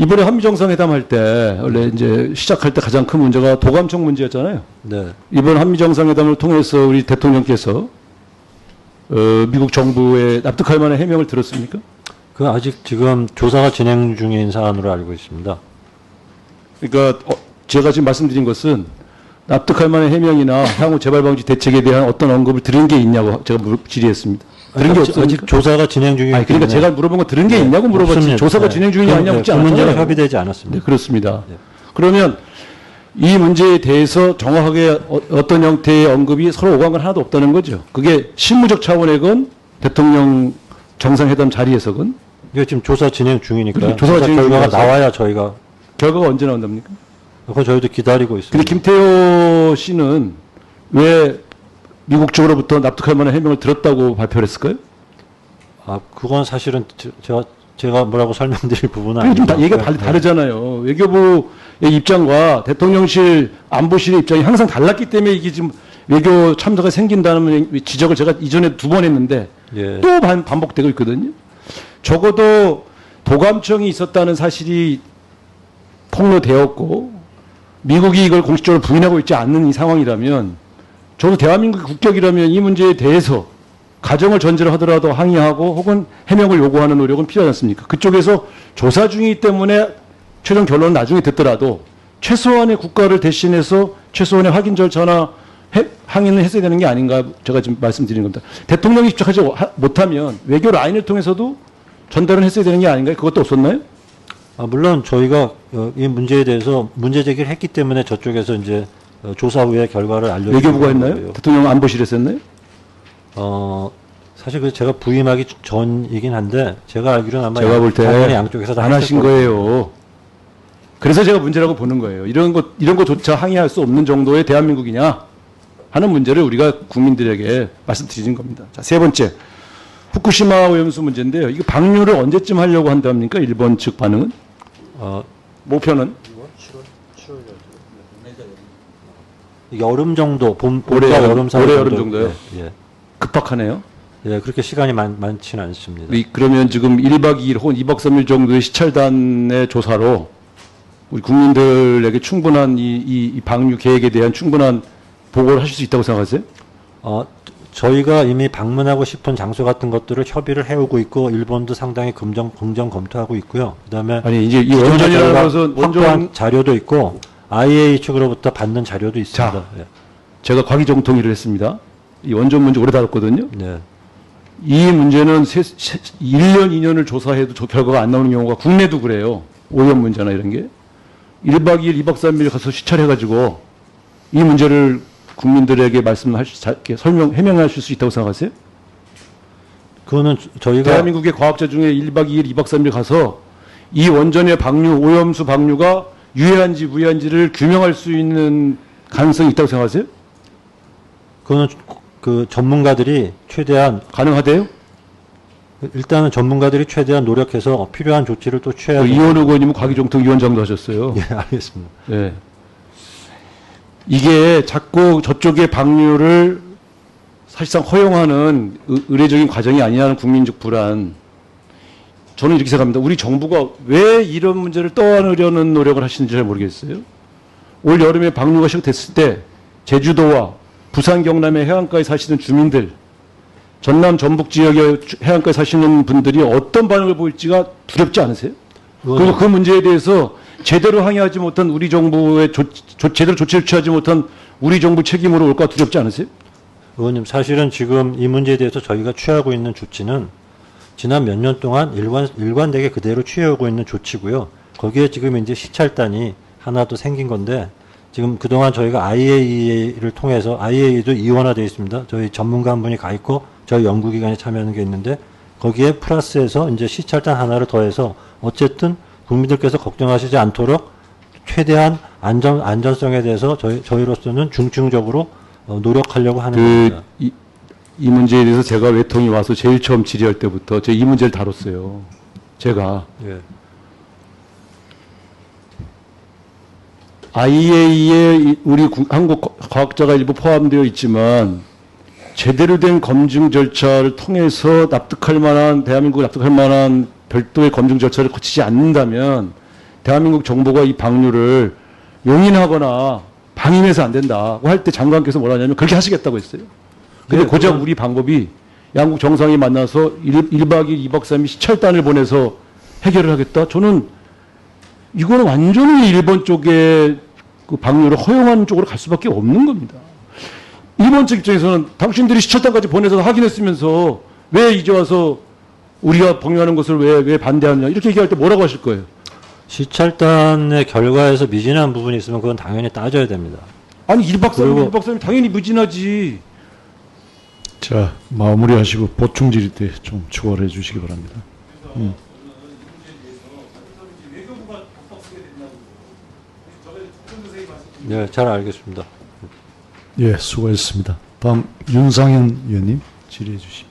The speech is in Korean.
이번에 한미정상회담 할 때 원래 이제 시작할 때 가장 큰 문제가 도감청 문제였잖아요. 네. 이번 한미정상회담을 통해서 우리 대통령께서 미국 정부에 납득할 만한 해명을 들었습니까? 그 아직 지금 조사가 진행 중인 사안으로 알고 있습니다. 그러니까 제가 지금 말씀드린 것은 납득할 만한 해명이나 향후 재발 방지 대책에 대한 어떤 언급을 들은 게 있냐고 제가 질의했습니다. 들은 게 없습니까? 아직 조사가 진행 중이기 아니, 그러니까 때문에. 제가 물어본 건 들은 게 있냐고 물어봤지 없습니다. 조사가 네. 진행 중이냐 아니냐 묻지 그 문제는 않았잖아요. 협의되지 않았습니다. 네, 그렇습니다. 네. 그러면 이 문제에 대해서 정확하게 어떤 형태의 언급이 서로 오간 건 하나도 없다는 거죠. 그게 실무적 차원이건 대통령 정상회담 자리에서건 이게 지금 조사 진행 중이니까 그렇죠. 조사가 진행 결과가 중이라서. 나와야 저희가 결과가 언제 나온답니까? 그거 저희도 기다리고 있습니다. 근데 김태호 씨는 왜 미국 쪽으로부터 납득할 만한 해명을 들었다고 발표를 했을까요? 아, 그건 사실은 제가 뭐라고 설명드릴 부분은 그게 좀 아니고. 얘기가 다르잖아요. 외교부의 입장과 대통령실 안보실의 입장이 항상 달랐기 때문에 이게 지금 외교 참사가 생긴다는 지적을 제가 이전에 2번 했는데 예. 또 반복되고 있거든요. 적어도 도감청이 있었다는 사실이 폭로되었고 미국이 이걸 공식적으로 부인하고 있지 않는 이 상황이라면 저도 대한민국의 국격이라면 이 문제에 대해서 가정을 전제로 하더라도 항의하고 혹은 해명을 요구하는 노력은 필요하지 않습니까? 그쪽에서 조사 중이기 때문에 최종 결론은 나중에 듣더라도 최소한의 국가를 대신해서 최소한의 확인 절차나 항의는 했어야 되는 게 아닌가 제가 지금 말씀드리는 겁니다. 대통령이 직접 하지 못하면 외교 라인을 통해서도 전달은 했어야 되는 게 아닌가요? 그것도 없었나요? 아, 물론 저희가 이 문제에 대해서 문제 제기를 했기 때문에 저쪽에서 이제 조사 후에 결과를 알려주는 외교부가 했나요? 거예요. 대통령 안보실에서 했나요? 사실 그 제가 부임하기 전이긴 한데 제가 알기로는 아마 제가 볼 때 당연히 양쪽에서 다 안 했을 하신 거예요. 그래서 제가 문제라고 보는 거예요. 이런 것조차 항의할 수 없는 정도의 대한민국이냐 하는 문제를 우리가 국민들에게 말씀드리는 겁니다. 자, 세 번째. 후쿠시마 오염수 문제인데요. 이거 방류를 언제쯤 하려고 한답니까? 일본 측 반응은? 목표는? 여름 정도, 봄과 올해 여름 사이 올해 여름 정도요? 예. 급박하네요. 예, 그렇게 시간이 많지는 않습니다. 그러면 지금 1박 2일 혹은 2박 3일 정도의 시찰단의 조사로 우리 국민들에게 충분한 이 방류 계획에 대한 충분한 보고를 하실 수 있다고 생각하세요? 저희가 이미 방문하고 싶은 장소 같은 것들을 협의를 해오고 있고 일본도 상당히 긍정 검토하고 있고요. 그다음에 아니 이제 이 기존에 원전이라는 저희가 것은 확보한 자료도 있고 IAEA 측으로부터 받는 자료도 있습니다. 자, 제가 과기정통일을 했습니다. 이 원전 문제 오래 다뤘거든요. 네. 이 문제는 1년, 2년을 조사해도 결과가 안 나오는 경우가 국내도 그래요. 오염 문제나 이런 게. 1박 2일, 2박 3일 가서 시찰해가지고 이 문제를 국민들에게 해명하실 수 있다고 생각하세요? 그거는 저희가 대한민국의 과학자 중에 1박 2일, 2박 3일 가서 이 원전의 방류, 오염수 방류가 유해한지 무해한지를 규명할 수 있는 가능성이 있다고 생각하세요? 그거는 그 전문가들이 최대한 가능하대요? 일단은 전문가들이 최대한 노력해서 필요한 조치를 또 취해야 이원우 의원님은 과기정통위원장도 하셨어요. 예, 알겠습니다. 네. 이게 자꾸 저쪽의 방류를 사실상 허용하는 의례적인 과정이 아니냐는 국민적 불안. 저는 이렇게 생각합니다. 우리 정부가 왜 이런 문제를 떠안으려는 노력을 하시는지 잘 모르겠어요. 올 여름에 방류가 시작됐을 때 제주도와 부산 경남의 해안가에 사시는 주민들, 전남 전북 지역의 해안가에 사시는 분들이 어떤 반응을 보일지가 두렵지 않으세요? 그리고 그 문제에 대해서 제대로 항의하지 못한 우리 정부의 제대로 조치를 취하지 못한 우리 정부 책임으로 올까 두렵지 않으세요? 의원님, 사실은 지금 이 문제에 대해서 저희가 취하고 있는 조치는 지난 몇 년 동안 일관되게 그대로 취해오고 있는 조치고요. 거기에 지금 이제 시찰단이 하나 더 생긴 건데 지금 그동안 저희가 IAEA를 통해서 IAEA도 이원화되어 있습니다. 저희 전문가 한 분이 가 있고 저희 연구기관이 참여하는 게 있는데 거기에 플러스해서 이제 시찰단 하나를 더해서 어쨌든 국민들께서 걱정하시지 않도록 최대한 안전성에 대해서 저희로서는 중증적으로 노력하려고 하는 겁니다. 이 문제에 대해서 제가 외통이 와서 제일 처음 질의할 때부터 제가 이 문제를 다뤘어요. 제가. 예. IAEA에 우리 한국 과학자가 일부 포함되어 있지만 제대로 된 검증 절차를 통해서 대한민국을 납득할 만한 별도의 검증 절차를 거치지 않는다면 대한민국 정부가 이 방류를 용인하거나 방임해서 안 된다고 할 때 장관께서 뭐라 하냐면 그렇게 하시겠다고 했어요. 근데 네, 고작 그건- 우리 방법이 양국 정상이 만나서 1박 2일, 2박 3일 시찰단을 보내서 해결을 하겠다? 저는 이거는 완전히 일본 쪽에 그 방류를 허용하는 쪽으로 갈 수밖에 없는 겁니다. 일본 측 입장에서는 당신들이 시찰단까지 보내서 확인했으면서 왜 이제 와서 우리가 방류하는 것을 왜 반대하느냐 이렇게 얘기할 때 뭐라고 하실 거예요? 시찰단의 결과에서 미진한 부분이 있으면 그건 당연히 따져야 됩니다. 아니 1박 3일, 그리고- 1박 3일 당연히 무진하지. 자, 마무리하시고 보충 질의 때 좀 추가를 해주시기 바랍니다. 네, 잘 알겠습니다. 예, 수고했습니다. 다음 윤상현 의원님 질의해 주십시오.